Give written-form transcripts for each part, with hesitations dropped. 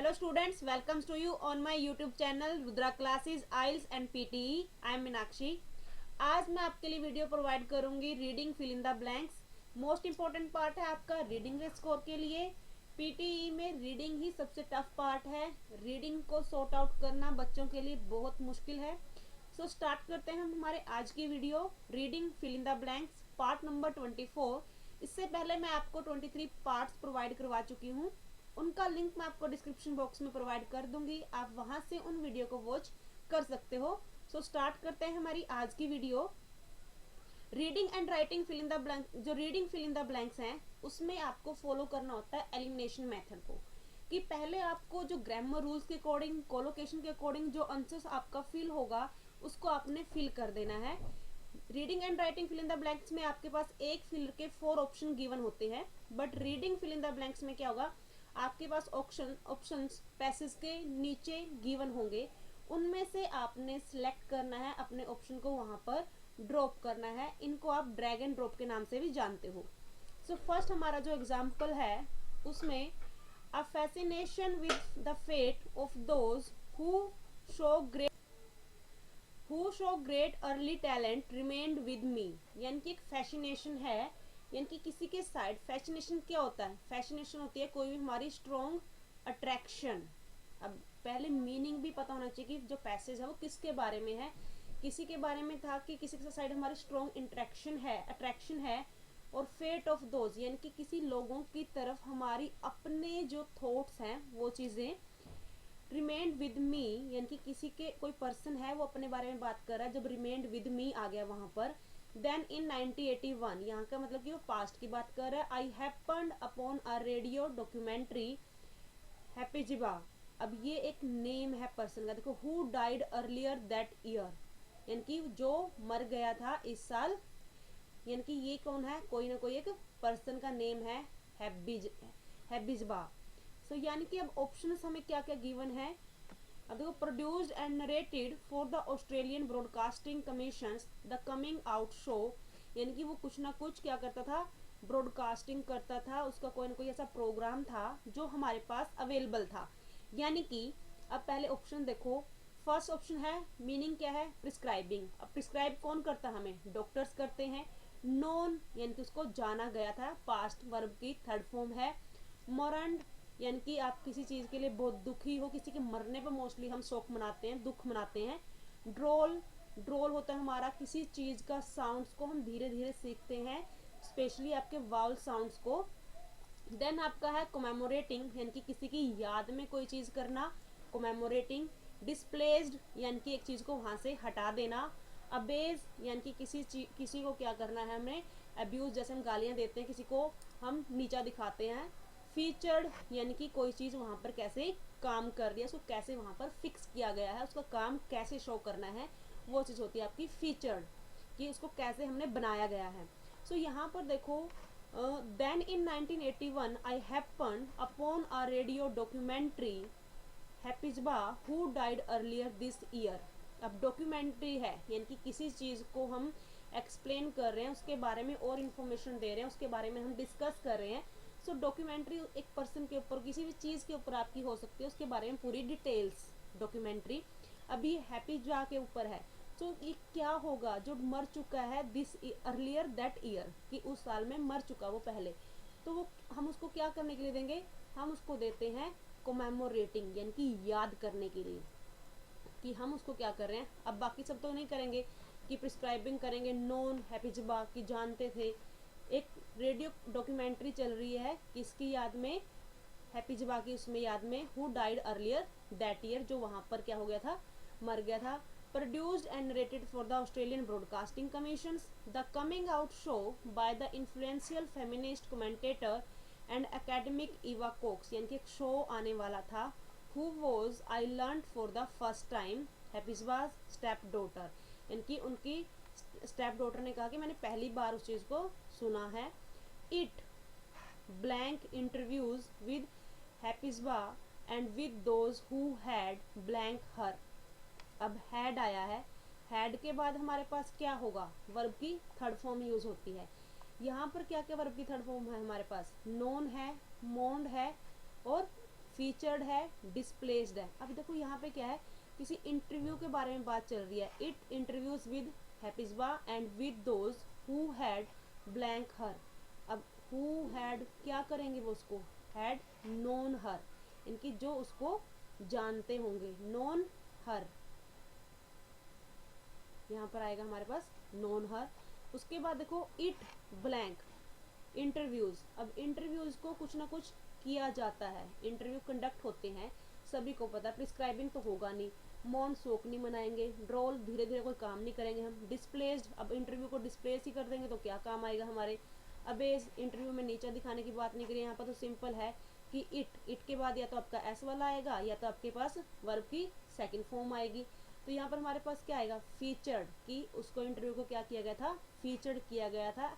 Hello students, welcomes to you on my YouTube channel Rudra classes IELTS and PTE. I am Meenakshi. आज मैं आपके लिए video provide करूंगी reading fill in the blanks. Most important part है आपका reading score के लिए। पीटीई में रीडिंग ही सबसे टफ पार्ट है। रीडिंग को सॉर्ट आउट करना बच्चों के लिए बहुत मुश्किल है। सो स्टार्ट करते हैं हम हमारे आज की video reading fill in the blanks part number 24। इससे पहले मैं आपको 23 पार्ट्स प्रोवाइड करवा चुकी हूँ। उनका लिंक मैं आपको डिस्क्रिप्शन बॉक्स में प्रोवाइड कर दूंगी, आप वहां से उन वीडियो को वॉच कर सकते हो। सो स्टार्ट करते हैं हमारी आज की video. Reading and writing fill in the blank. जो reading fill in the blanks हैं उसमें आपको फॉलो करना होता है एलिमिनेशन मेथड को, कि पहले आपको जो ग्रामर रूल्स के अकॉर्डिंग, कोलोकेशन के अकॉर्डिंग जो आंसर्स आपका फिल होगा उसको आपने फिल कर देना है। Reading and writing fill in the blanks में आपके पास एक फिल के 4 ऑप्शन गिवन होते हैं, but reading fill in the blanks में क्या होगा, आपके पास ऑप्शंस पैसेज के नीचे गिवन होंगे, उनमें से आपने सिलेक्ट करना है, अपने ऑप्शन को वहां पर ड्रॉप करना है। इनको आप ड्रैग एंड ड्रॉप के नाम से भी जानते हो। सो फर्स्ट हमारा जो एग्जाम्पल है उसमें a fascination with the fate of those who show great early talent remained with me. यानी कि एक फैसिनेशन है, यानी कि किसी के साइड फैसिनेशन क्या होता है, फैसिनेशन होती है कोई भी हमारी स्ट्रॉन्ग अट्रैक्शन। अब पहले मीनिंग भी पता होना चाहिए कि जो पैसेज है वो किसके बारे में है। किसी के बारे में था कि किसी के साइड हमारी स्ट्रॉन्ग इंट्रैक्शन है, अट्रैक्शन है। और फेट ऑफ दोज यानी कि किसी लोगों की तरफ हमारी अपने जो थॉट्स हैं वो चीजें। रिमेन्ड विद मी यानी कि किसी के कोई पर्सन है वो अपने बारे में बात कर रहा है, जब रिमेन्ड विद मी आ गया वहां पर। देन इन 1981 यहाँ का मतलब कि वो पास्ट की बात कर रहा है। I happened upon a radio documentary Hephzibah. अब ये एक नेम है पर्सन का, देखो who died earlier that year, यानी कि जो मर गया था इस साल। यानी कि ये कौन है, कोई ना कोई एक पर्सन का नेम है हैब्बिजबा। सो यानी कि अब ऑप्शंस हमें क्या क्या गिवन है। अब देखो, produced and narrated for the Australian broadcasting commission the coming out show. यानी कि वो कुछ ना कुछ क्या करता था, ब्रॉडकास्टिंग करता था, उसका कोई ना कोई ऐसा प्रोग्राम था जो हमारे पास अवेलेबल था। यानी कि अब पहले ऑप्शन देखो, फर्स्ट ऑप्शन है मीनिंग क्या है, प्रिस्क्राइबिंग। अब प्रिस्क्राइब कौन करता है, हमें डॉक्टर्स करते हैं। नोन यानी कि उसको जाना गया था, पास्ट वर्ब की थर्ड फॉर्म है। मोरंड यानी कि आप किसी चीज के लिए बहुत दुखी हो, किसी के मरने पर मोस्टली हम शोक मनाते हैं, दुख मनाते हैं। ड्रोल, ड्रोल होता है हमारा किसी चीज का साउंड्स को हम धीरे धीरे सीखते हैं, स्पेशली आपके वाउल साउंड्स को। देन आपका है कोमेमोरेटिंग यानी कि किसी की याद में कोई चीज करना, कोमेमोरेटिंग। डिस्प्लेस्ड यानी कि एक चीज को वहां से हटा देना। अबेज यानी कि किसी को क्या करना है हमें, अब्यूज, जैसे हम गालियां देते हैं किसी को, हम नीचा दिखाते हैं। फीचर्ड यानी कि कोई चीज वहां पर कैसे काम कर रही है, उसको कैसे वहां पर फिक्स किया गया है, उसका काम कैसे शो करना है, वो चीज होती है आपकी फीचर्ड, कि उसको कैसे हमने बनाया गया है। सो यहाँ पर देखो, then in 1981 I happened upon a radio documentary हैप्पीजबा who died earlier this year। अब डॉक्यूमेंट्री है यानी कि किसी चीज को हम एक्सप्लेन कर रहे हैं, उसके बारे में और इन्फॉर्मेशन दे रहे हैं, उसके बारे में हम डिस्कस कर रहे हैं। सो डॉक्यूमेंट्री एक पर्सन के ऊपर, किसी भी चीज के ऊपर आपकी हो सकती है, उसके बारे में पूरी डिटेल्स डॉक्यूमेंट्री। अभी हैप्पीजबा के ऊपर है, तो ये क्या होगा, जो मर चुका है दिस अर्लियर दैट ईयर, कि उस साल में मर चुका वो पहले, तो वो हम उसको क्या करने के लिए देंगे, हम उसको देते हैं कोमेमोरेटिंग यानी कि याद करने के लिए, कि हम उसको क्या कर रहे हैं। अब बाकी सब तो नहीं करेंगे कि प्रिस्क्राइबिंग करेंगे, नॉन हैप्पीजबा की जानते थे। एक रेडियो डॉक्यूमेंट्री चल रही है किसकी याद में, हैप्पीजबा की उसमें याद में, who died earlier that year, जो वहां पर क्या हो गया था, मर गया था। Produced and narrated for the Australian Broadcasting Commission's The Coming Out Show by the influential feminist commentator and academic Eva Cox, यानी कि एक शो आने वाला था। Who was I learned for the first time Hephzibah's step daughter, यानी कि उनकी step daughter ने कहा कि मैंने पहली बार उस चीज को सुना है। It blank interviews with हैप्पीजबा and with those who had blank her। अब हैड आया है, हैड के बाद हमारे पास क्या होगा, वर्ब की थर्ड फॉर्म यूज होती है। यहाँ पर क्या क्या वर्ब की थर्ड फॉर्म है हमारे पास, नोन है, मोन्ड है और फीचर्ड है, डिस्प्लेस्ड है। अब देखो यहाँ पे क्या है, किसी इंटरव्यू के बारे में बात चल रही है। It interviews with Hephzibah and with those who had blank her. अब हु हैड क्या करेंगे वो, उसको हैड नोन हर, इनकी जो उसको जानते होंगे, नोन हर, यहाँ पर आएगा हमारे पास नोन हर। उसके बाद देखो इट ब्लैंक इंटरव्यूज। अब इंटरव्यूज को कुछ ना कुछ किया जाता है, इंटरव्यू कंडक्ट होते हैं, सभी को पता है। प्रिस्क्राइबिंग तो होगा नहीं, मौन शोक नहीं मनाएंगे, ड्रोल धीरे धीरे कोई काम नहीं करेंगे हम। डिस्प्लेस्ड, अब इंटरव्यू को डिस्प्लेस ही कर देंगे तो क्या काम आएगा हमारे। अब इस इंटरव्यू में नीचा दिखाने की बात नहीं करी, यहाँ पर तो सिंपल है कि इट के बाद या तो आपका एस वाला आएगा या तो आपके पास वर्ब की सेकंड फॉर्म आएगी। तो यहाँ पर हमारे पास क्या आएगा, फीचर्ड, कि उसको इंटरव्यू को क्या किया गया था, फीचर्ड किया गया था,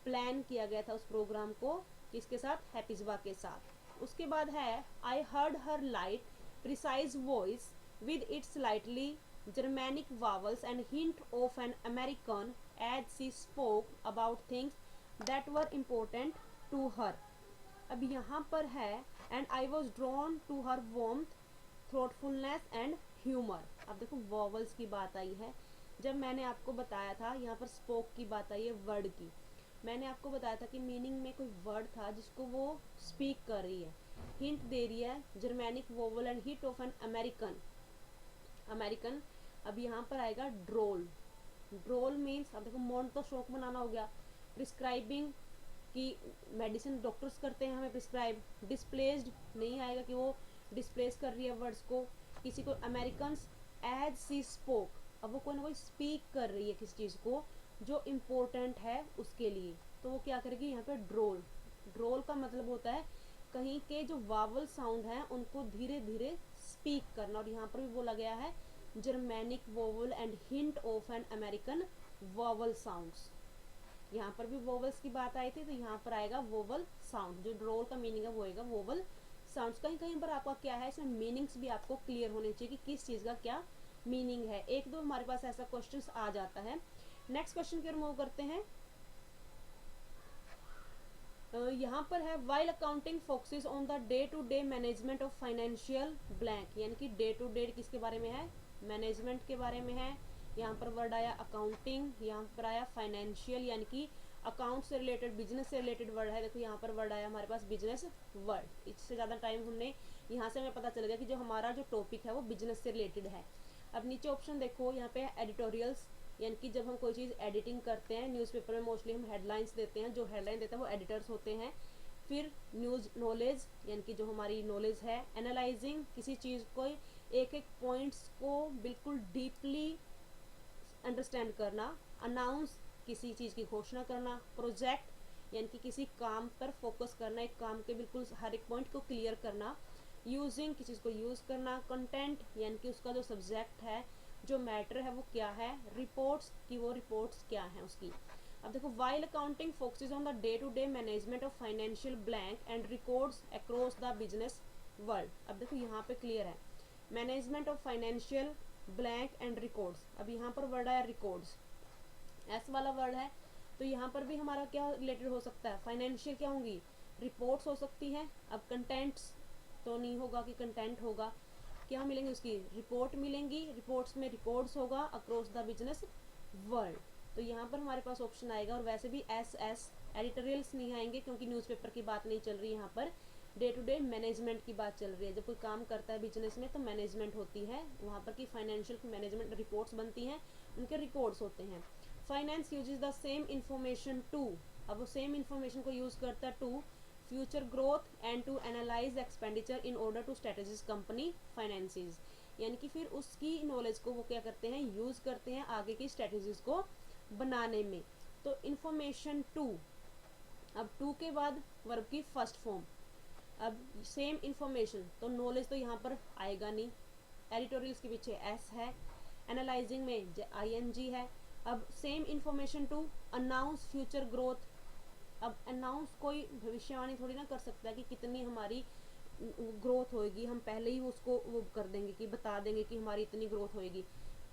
प्लान किया गया था उस प्रोग्राम को, किसके साथ, हेपिजबा के साथ। उसके बाद है I heard her light precise voice with its slightly Germanic vowels and hint of an American as she spoke about things that were important to her. अब यहाँ पर है and I was drawn to her warmth, thoughtfulness and humour. अब देखो vowels की बात आई है, जब मैंने आपको बताया था यहाँ पर स्पोक की बात आई है वर्ड की, मैंने आपको बताया था कि मीनिंग में कोई वर्ड था जिसको वो स्पीक कर रही है, हिंट दे रही है, Germanic vowel and hit of an American. अब यहाँ पर आएगा ड्रोल। ड्रोल मीन्स, अब देखो मौन तो शौक मनाना हो गया, प्रिस्क्राइबिंग की मेडिसिन डॉक्टर्स करते हैं हमें प्रिस्क्राइब। डिस्प्लेस्ड नहीं आएगा कि वो डिस्प्लेस कर रही है वर्ड्स को, किसी को अमेरिकन एज सी स्पोक, अब वो कोई ना कोई स्पीक कर रही है किसी चीज़ को जो इम्पोर्टेंट है उसके लिए, तो वो क्या करेगी यहाँ पे ड्रोल। ड्रोल का मतलब होता है कहीं के जो वावल साउंड हैं उनको धीरे धीरे स्पीक करना, और यहाँ पर भी बोला गया है Germanic vowel and hint of an American vowel sounds. यहाँ पर भी वोवल्स की बात आई थी, तो यहाँ पर आएगा वोवल साउंड, जो ड्रोल का मीनिंग है वो आएगा वोवल साउंड्स। कहीं कहीं पर आपका क्या है, इसमें मीनिंग्स भी आपको क्लियर होने चाहिए कि किस चीज़ का क्या मीनिंग है। एक दो हमारे पास ऐसा क्वेश्चन आ जाता है। नेक्स्ट क्वेश्चन की ओर मूव करते हैं। यहाँ पर है while accounting focuses on the day to day management of financial blank, यानी कि डे टू डे किसके बारे में है, मैनेजमेंट के बारे में है। यहाँ पर वर्ड आया अकाउंटिंग, यहाँ पर आया फाइनेंशियल, यानी कि अकाउंट से रिलेटेड, बिजनेस से रिलेटेड वर्ड है। देखो यहाँ पर वर्ड आया हमारे पास बिजनेस वर्ड। इससे ज़्यादा टाइम हमने यहाँ से हमें पता चल गया कि जो हमारा जो टॉपिक है वो बिजनेस से रिलेटेड है। अब नीचे ऑप्शन देखो, यहाँ पे एडिटोरियल्स, यानी कि जब हम कोई चीज़ एडिटिंग करते हैं, न्यूज़पेपर में मोस्टली हम हेडलाइंस देते हैं, जो हेडलाइन देते हैं वो एडिटर्स होते हैं। फिर न्यूज़ नॉलेज, यानी कि जो हमारी नॉलेज है। एनालाइजिंग, किसी चीज़ को एक एक पॉइंट्स को बिल्कुल डीपली अंडरस्टैंड करना। अनाउंस, किसी चीज़ की घोषणा करना। प्रोजेक्ट, यानी कि किसी काम पर फोकस करना, एक काम के बिल्कुल हर एक पॉइंट को क्लियर करना। यूजिंग, किसी चीज़ को यूज़ करना। कंटेंट, यानी कि उसका जो सब्जेक्ट है, जो मैटर है वो क्या है। रिपोर्ट्स, कि वो रिपोर्ट्स क्या है उसकी। अब देखो while accounting focuses on the day to day management of financial blank and records across the business world. अब देखो यहाँ पे क्लियर है, management of financial blank and records. अब यहाँ पर वर्ड आया रिकॉर्ड्स, एस वाला वर्ड है, तो यहाँ पर भी हमारा क्या रिलेटेड हो सकता है, फाइनेंशियल क्या होंगी, रिपोर्ट्स हो सकती हैं। अब कंटेंट्स तो नहीं होगा कि कंटेंट होगा, क्या मिलेंगे उसकी, रिपोर्ट मिलेंगी। रिपोर्ट्स में रिकॉर्ड्स होगा अक्रॉस द बिजनेस वर्ल्ड, तो यहाँ पर हमारे पास ऑप्शन आएगा। और वैसे भी एस एडिटोरियल्स नहीं आएंगे क्योंकि न्यूज़पेपर की बात नहीं चल रही, यहाँ per day to day management की बात चल रही है। जब कोई काम करता है बिजनेस में तो मैनेजमेंट होती है, वहाँ पर की फाइनेंशियल मैनेजमेंट रिपोर्ट्स बनती हैं, उनके रिकॉर्ड्स होते हैं। Finance uses the same information to, अब वो सेम इंफॉर्मेशन को यूज करता है to future growth and to analyse expenditure in order to strategise company finances, यानी कि फिर उसकी नॉलेज को वो क्या करते हैं, यूज करते हैं आगे की स्ट्रेटेजीज को बनाने में। तो इंफॉर्मेशन टू, अब टू के बाद वर्ब की फर्स्ट फॉर्म, अब सेम इंफॉर्मेशन, तो नॉलेज तो यहाँ पर आएगा नहीं, एडिटोरियल्स के पीछे एस है, एनालाइजिंग में ING है। अब same information to announce future growth, अब अनाउंस कोई भविष्यवाणी थोड़ी ना कर सकता है कि कितनी हमारी ग्रोथ होएगी, हम पहले ही उसको वो कर देंगे कि बता देंगे कि हमारी इतनी ग्रोथ होएगी,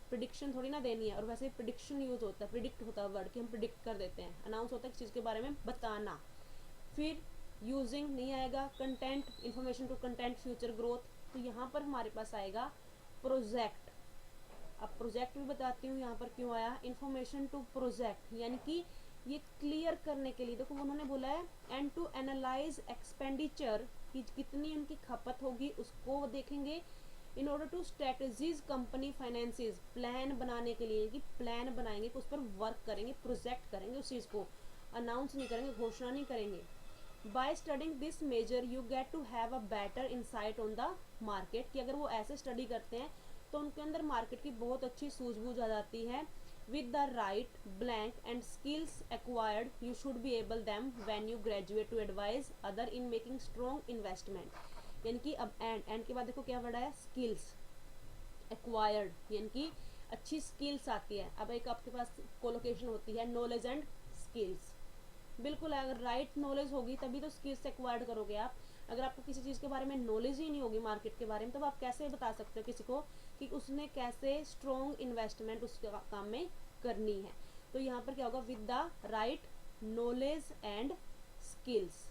प्रिडिक्शन थोड़ी ना देनी है। और वैसे प्रिडिक्शन यूज होता है, प्रिडिक्ट होता है वर्ड कि हम प्रिडिक्ट कर देते हैं, अनाउंस होता है किसी चीज़ के बारे में बताना। फिर यूजिंग नहीं आएगा, content, information to content future growth, तो यहाँ पर हमारे पास आएगा प्रोजेक्ट। अब प्रोजेक्ट भी बताती हूँ यहाँ पर क्यों आया, इंफॉर्मेशन टू प्रोजेक्ट, यानी कि ये क्लियर करने के लिए, देखो उन्होंने बोला है एंड टू एनालाइज एक्सपेंडिचर, कि कितनी उनकी खपत होगी उसको वो देखेंगे, in order to strategies company finances, plan बनाने के लिए, कि प्लान बनाएंगे, उस पर वर्क करेंगे, प्रोजेक्ट करेंगे, उस चीज़ को अनाउंस नहीं करेंगे, घोषणा नहीं करेंगे। By studying this major you get to have a better insight on the market, कि अगर वो ऐसे स्टडी करते हैं तो उनके अंदर मार्केट की बहुत अच्छी सूझबूझ आ जाती है। With the right blank and skills acquired you should be able them when you graduate to advise other in making strong investment, यानी कि अब एंड के बाद देखो क्या वर्ड है, स्किल्स एक्वायर्ड, यानी कि अच्छी स्किल्स आती है। अब एक आपके पास कोलोकेशन होती है नॉलेज एंड स्किल्स, बिल्कुल अगर राइट नॉलेज होगी तभी तो स्किल्स एक्वायर्ड करोगे आप। अगर आपको किसी चीज़ के बारे में नॉलेज ही नहीं होगी मार्केट के बारे में, तो आप कैसे बता सकते हो किसी को कि उसने कैसे स्ट्रॉन्ग इन्वेस्टमेंट उस काम में करनी है। तो यहाँ पर क्या होगा, with the right knowledge and skills.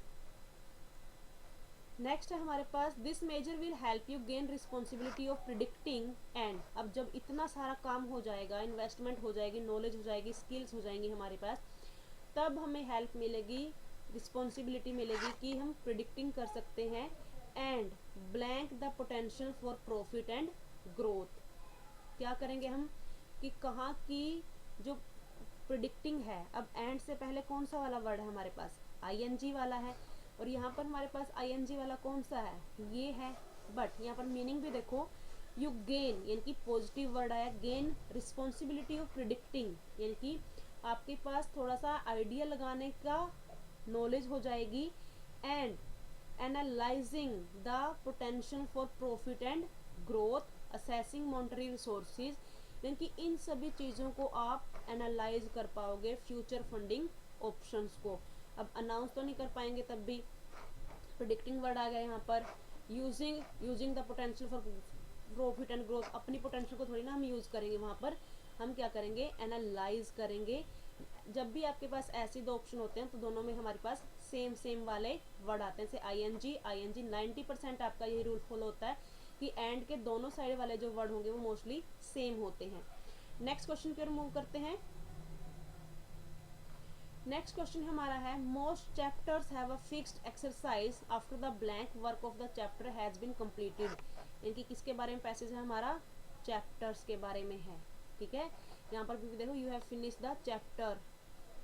Next है हमारे पास this major will help you gain responsibility of predicting and, अब जब इतना सारा काम हो जाएगा, इन्वेस्टमेंट हो जाएगी, नॉलेज हो जाएगी, स्किल्स हो जाएंगी हमारे पास, तब हमें हेल्प मिलेगी, रिस्पॉन्सिबिलिटी मिलेगी कि हम प्रिडिक्टिंग कर सकते हैं and blank the potential for profit and growth. क्या करेंगे हम कि कहाँ की जो प्रिडिक्टिंग है, अब एंड से पहले कौन सा वाला वर्ड है हमारे पास, आईएनजी वाला है, और यहाँ पर हमारे पास आईएनजी वाला कौन सा है, ये है। बट यहाँ पर मीनिंग भी देखो, यू गेन, यानी कि पॉजिटिव वर्ड आया, गेन रिस्पॉन्सिबिलिटी ऑफ प्रिडिक्टिंग, यानी कि आपके पास थोड़ा सा आइडिया लगाने का नॉलेज हो जाएगी, and analysing the potential for profit and growth, assessing monetary resources, यानी कि इन सभी चीज़ों को आप एनालाइज कर पाओगे फ्यूचर फंडिंग ऑप्शंस को। अब अनाउंस तो नहीं कर पाएंगे, तब भी प्रिडिक्टिंग वर्ड आ गया यहाँ पर, using the potential for profit and growth, अपनी पोटेंशियल को थोड़ी ना हम यूज़ करेंगे, वहाँ पर हम क्या करेंगे, एनालाइज करेंगे। जब भी आपके पास ऐसे दो ऑप्शन होते हैं तो दोनों में हमारे पास सेम वाले वर्ड आते हैं, जैसे आईएनजी 90% आपका यही रूल फॉलो होता है कि एंड के दोनों साइड वाले जो वर्ड होंगे वो मोस्टली सेम होते हैं। नेक्स्ट क्वेश्चन की ओर मूव करते हैं। नेक्स्ट क्वेश्चन हमारा है most chapters have a fixed exercise after the blank work of the chapter has been completed, यानी कि किसके बारे में पैसेज है हमारा, चैप्टर्स के बारे में है। ठीक है, यहाँ पर भी देखो you have finish the chapter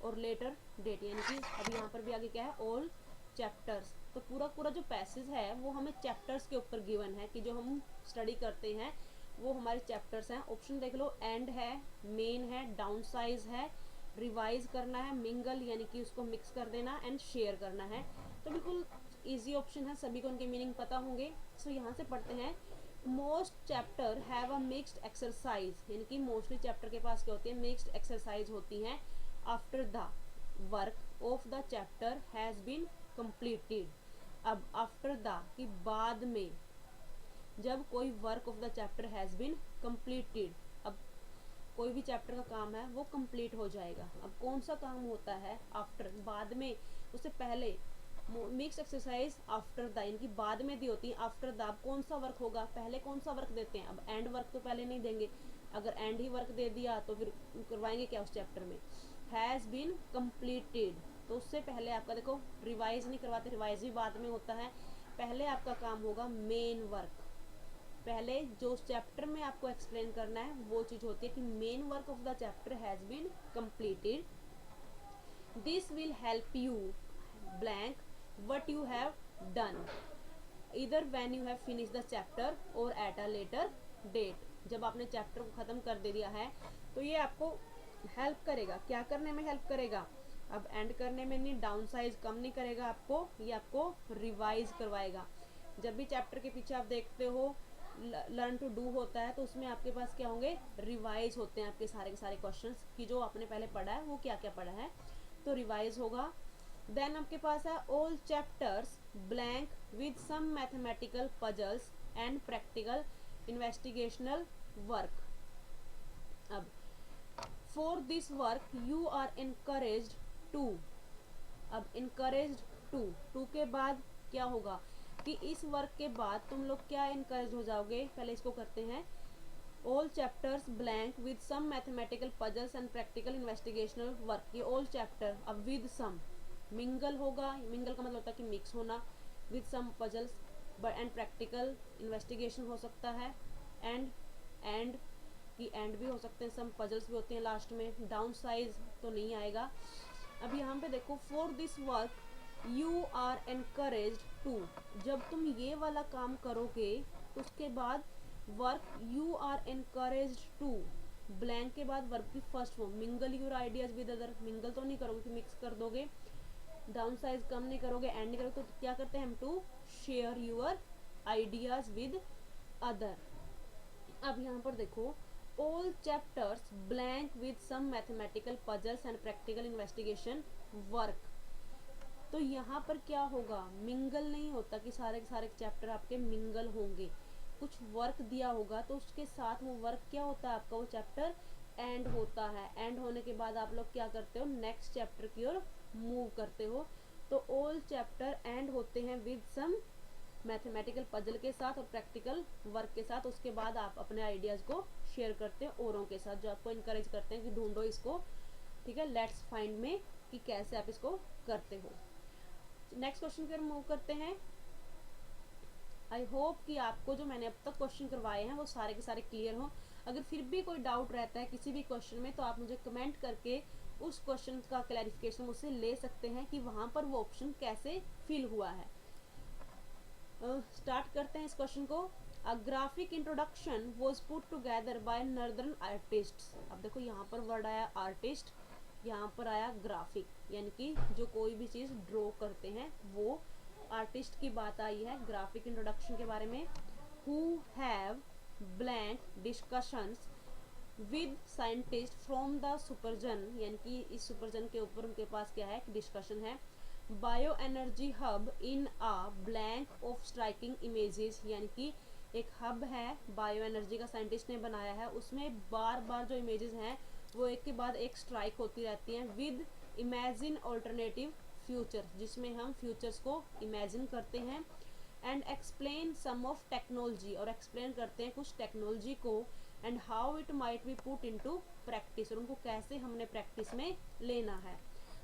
और लेटर डेट, यानी कि अभी यहाँ पर भी आगे क्या है, ऑल चैप्टर्स। तो पूरा जो पैसेज है वो हमें चैप्टर्स के ऊपर गिवन है, कि जो हम स्टडी करते हैं वो हमारे चैप्टर्स हैं। ऑप्शन देख लो, एंड है, मेन है, डाउन साइज है, रिवाइज करना है, मिंगल यानी कि उसको मिक्स कर देना, एंड शेयर करना है। तो बिल्कुल इजी ऑप्शन है, सभी को उनके मीनिंग पता होंगे। सो यहाँ से पढ़ते हैं, most chapter have a mixed exercise, यानी कि मोस्टली चैप्टर के पास क्या होती है, मिक्स्ड एक्सरसाइज होती हैं। After the work of the chapter has been completed, अब आफ्टर द कि बाद में, जब कोई work of the chapter has been completed, अब कोई भी चैप्टर का काम है वो कंप्लीट हो जाएगा। अब कौन सा काम होता है आफ्टर, बाद में, उससे पहले, मिक्स एक्सरसाइज आफ्टर द, यानी कि बाद में दी होती है। आफ्टर द अब कौन सा वर्क होगा, पहले कौन सा वर्क देते हैं, अब एंड वर्क तो पहले नहीं देंगे, अगर एंड ही वर्क दे दिया तो फिर करवाएंगे क्या उस चैप्टर में, हैज़ बीन कंप्लीटेड, तो उससे पहले आपका देखो रिवाइज नहीं करवाते, रिवाइज भी बाद में होता है, पहले आपका काम होगा मेन वर्क, पहले जो उस चैप्टर में आपको एक्सप्लेन करना है वो चीज होती है कि main work of the chapter has been completed, this will help you blank what you have done either when you have finished the chapter or at a later date, जब आपने चैप्टर को ख़त्म कर दे दिया है तो ये आपको हेल्प करेगा, क्या करने में हेल्प करेगा, अब एंड करने में नहीं, डाउन साइज कम नहीं करेगा आपको, ये आपको रिवाइज करवाएगा। जब भी चैप्टर के पीछे आप देखते हो लर्न टू डू होता है तो उसमें आपके पास क्या होंगे, रिवाइज होते हैं आपके सारे के सारे क्वेश्चंस, कि जो आपने पहले पढ़ा है वो क्या क्या पढ़ा है, तो रिवाइज होगा। देन आपके पास है all chapters blank with some mathematical puzzles and practical investigational work. अब for this work you are encouraged to, अब इनकरेज्ड टू के बाद क्या होगा कि इस वर्क के बाद तुम लोग क्या इनकरेज हो जाओगे, पहले इसको करते हैं। All chapters blank with some mathematical puzzles and practical investigational work. ये ऑल चैप्टर अब विद सम मिंगल होगा, मिंगल का मतलब होता है कि मिक्स होना, with some puzzles and practical investigation हो सकता है, एंड कि एंड भी हो सकते हैं, सम पजल्स भी होते हैं लास्ट में, डाउन साइज तो नहीं आएगा। अब यहाँ पे देखो for this work you are encouraged to, जब तुम ये वाला काम करोगे उसके बाद work you are encouraged to, blank के बाद वर्ब की first form, mingle your ideas with other, mingle तो नहीं करोगे कि मिक्स कर दोगे, डाउन साइज कम नहीं करोगे, एंड नहीं करोगे, तो क्या करते हैं हम, to share your ideas with other. अब यहाँ पर देखो all chapters blank with some mathematical puzzles and practical investigation work. तो यहाँ पर क्या होगा, मिंगल नहीं होता कि सारे के सारे चैप्टर आपके मिंगल होंगे, कुछ वर्क दिया होगा तो उसके साथ वो वर्क क्या होता है आपका, वो चैप्टर एंड होता है। एंड होने के बाद आप लोग क्या करते हो, नेक्स्ट चैप्टर की ओर मूव करते हो। तो ऑल चैप्टर एंड होते हैं विद सम मैथमेटिकल पजल के साथ और प्रैक्टिकल वर्क के साथ। उसके बाद आप अपने आइडियाज को शेयर करते हैं औरों के साथ, जो आपको इनकरेज करते हैं कि ढूंढो इसको, ठीक है, लेट्स फाइंड में कि कैसे आप इसको करते हो। नेक्स्ट क्वेश्चन की ओर मूव करते हैं। आई होप कि आपको जो मैंने अब तक क्वेश्चन करवाए हैं वो सारे के सारे क्लियर हों। अगर फिर भी कोई डाउट रहता है किसी भी क्वेश्चन में तो आप मुझे कमेंट करके उस क्वेश्चन का क्लैरिफिकेशन मुझसे ले सकते हैं कि वहाँ पर वो ऑप्शन कैसे फिल हुआ है। स्टार्ट करते हैं इस क्वेश्चन को। अ graphic introduction was put together by northern artists. अब देखो यहाँ पर वर्ड आया आर्टिस्ट, यहाँ पर आया ग्राफिक, यानी कि जो कोई भी चीज़ ड्रॉ करते हैं वो आर्टिस्ट की बात आई है। ग्राफिक इंट्रोडक्शन के बारे में who have blank discussions with scientist from the Supergen, यानी कि इस सुपरजन के ऊपर उनके पास क्या है, डिस्कशन है। Bio energy hub in a blank of striking images, यानी कि एक हब है बायो एनर्जी का साइंटिस्ट ने बनाया है, उसमें बार बार जो इमेजेस हैं वो एक के बाद एक स्ट्राइक होती रहती हैं। विद इमेजिन ऑल्टरनेटिव फ्यूचर, जिसमें हम फ्यूचर्स को इमेजिन करते हैं। And explain some of technology, और एक्सप्लेन करते हैं कुछ टेक्नोलॉजी को। And how it might be put into practice, और उनको कैसे हमने प्रैक्टिस में लेना है।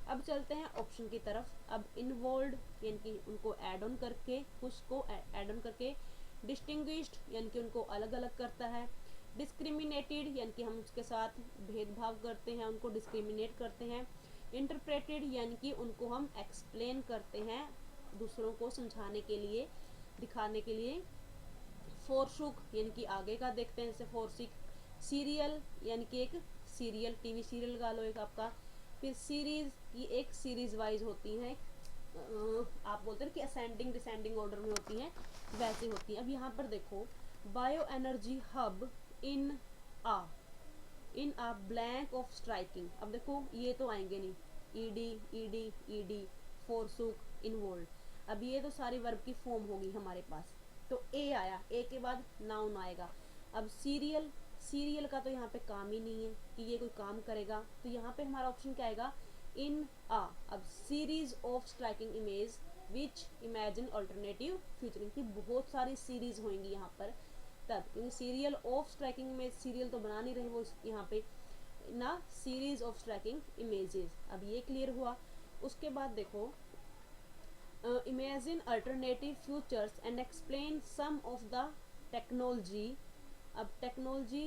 अब चलते हैं ऑप्शन की तरफ। अब इन्वॉल्व यानी कि उनको ऐड ऑन करके, कुछ को ऐड ऑन करके। डिस्टिंग्विश्ड यानी कि उनको अलग अलग करता है। डिस्क्रिमिनेटेड यानी कि हम उसके साथ भेदभाव करते हैं, उनको डिस्क्रिमिनेट करते हैं। इंटरप्रेटेड यानी कि उनको हम एक्सप्लेन करते हैं दूसरों को समझाने के लिए, दिखाने के लिए। फोरशुक यानी कि आगे का देखते हैं, जैसे फोरसिक। सीरियल यानी कि एक सीरियल, टीवी सीरियल का लो एक आपका। फिर सीरीज, ये एक सीरीज वाइज होती हैं, आप बोलते हैं कि असेंडिंग डिसेंडिंग ऑर्डर में होती हैं, वैसे होती हैं। अब यहाँ पर देखो bio energy hub in a blank of striking. अब देखो ये तो आएंगे नहीं, ईडी ईडी ईडी, फोरसुक, इन्वॉल्व। अब ये तो सारी वर्ब की फॉर्म होगी हमारे पास। तो ए आया, ए के बाद नाउन आएगा। अब सीरियल, सीरियल का तो यहाँ पे काम ही नहीं है कि ये कोई काम करेगा, तो यहाँ पे हमारा ऑप्शन क्या आएगा, इन आ। अब series of striking image which imagine alternative future, की बहुत सारी सीरीज होंगी यहाँ पर तब, क्योंकि serial of striking image, serial तो बना नहीं रहे वो यहाँ पे ना, सीरीज ऑफ स्ट्राइकिंग इमेजेस। अब ये क्लियर हुआ। उसके बाद देखो imagine alternative futures and explain some of the technology. अब technology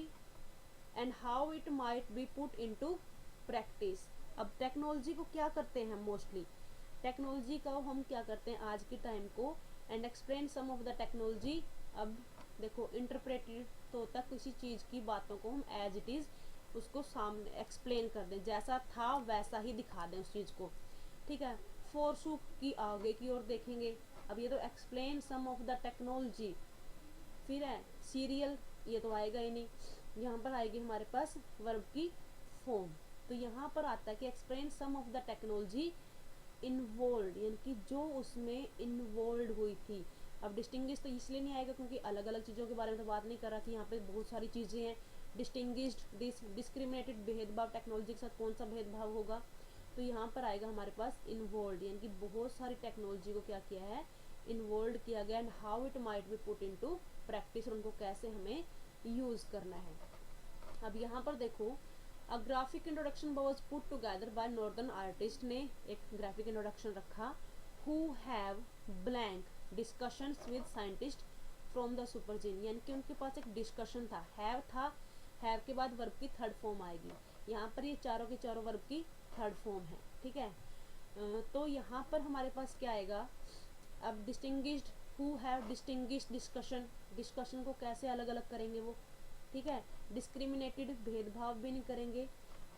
and how it might be put into practice. अब टेक्नोलॉजी को क्या करते हैं मोस्टली, टेक्नोलॉजी का हम क्या करते हैं आज के टाइम को, and explain some of the technology. अब देखो इंटरप्रेटेड तो होता है किसी चीज़ की बातों को हम एज इट इज़ उसको सामने एक्सप्लेन कर दें, जैसा था वैसा ही दिखा दें उस चीज़ को, ठीक है। फोरशुक की आगे की ओर देखेंगे। अब ये तो explain some of the technology, फिर है सीरियल, ये तो आएगा ही नहीं, यहाँ पर आएगी हमारे पास वर्ब की फॉर्म। तो यहाँ पर आता है कि explain some of the technology involve, यानी कि जो उसमें इन्वॉल्व हुई थी। अब डिस्टिंग्विश तो इसलिए नहीं आएगा क्योंकि अलग अलग चीज़ों के बारे में तो बात नहीं कर रहा कि यहाँ पे बहुत सारी चीज़ें हैं। डिस्टिंग्विश्ड, डिस्क्रिमिनेटेड, भेदभाव, टेक्नोलॉजी के साथ कौन सा भेदभाव होगा। तो यहाँ पर आएगा हमारे पास इन्वॉल्व, यानी कि बहुत सारी टेक्नोलॉजी को क्या किया है, इन्वॉल्व किया गया, and how it might be put into practice, और उनको कैसे हमें यूज करना है। अब यहाँ पर देखो, a graphic introduction was put together by Northern artist ने एक ग्राफिक इंट्रोडक्शन रखा, who have blank discussions with scientist from the Supergen, यानी कि उनके पास एक डिस्कशन था, हैव था, हैव के बाद वर्ब की थर्ड फॉर्म आएगी, यहाँ पर ये चारों के चारों वर्ब की थर्ड फॉर्म है, ठीक है। तो यहाँ पर हमारे पास क्या आएगा, अब distinguished, who have distinguished discussion, discussion को कैसे अलग अलग करेंगे वो, ठीक है। डिस्क्रिमिनेटेड, भेदभाव भी नहीं करेंगे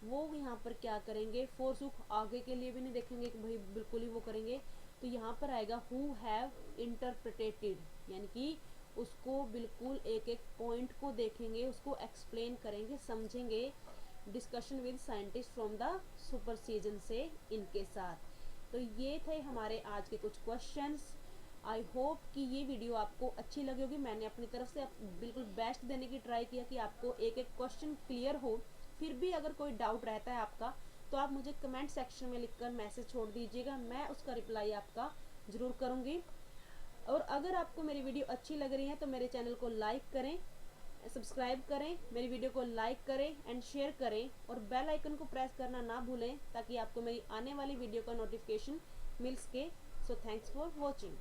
वो, यहाँ पर क्या करेंगे, फोरसुख, आगे के लिए भी नहीं देखेंगे कि भाई बिल्कुल ही वो करेंगे, तो यहाँ पर आएगा हु हैव इंटरप्रिटेटेड, यानी कि उसको बिल्कुल एक एक पॉइंट को देखेंगे, उसको एक्सप्लेन करेंगे, समझेंगे, discussion with scientist from the super season से इनके साथ। तो ये थे हमारे आज के कुछ क्वेश्चंस। आई होप कि ये वीडियो आपको अच्छी लगी होगी। मैंने अपनी तरफ से बिल्कुल बेस्ट देने की ट्राई किया कि आपको एक एक क्वेश्चन क्लियर हो। फिर भी अगर कोई डाउट रहता है आपका तो आप मुझे कमेंट सेक्शन में लिखकर मैसेज छोड़ दीजिएगा, मैं उसका रिप्लाई आपका ज़रूर करूँगी। और अगर आपको मेरी वीडियो अच्छी लग रही है तो मेरे चैनल को लाइक करें, सब्सक्राइब करें, मेरी वीडियो को लाइक करें एंड शेयर करें, और बेल आइकन को प्रेस करना ना भूलें ताकि आपको मेरी आने वाली वीडियो का नोटिफिकेशन मिल सके। So thanks for watching.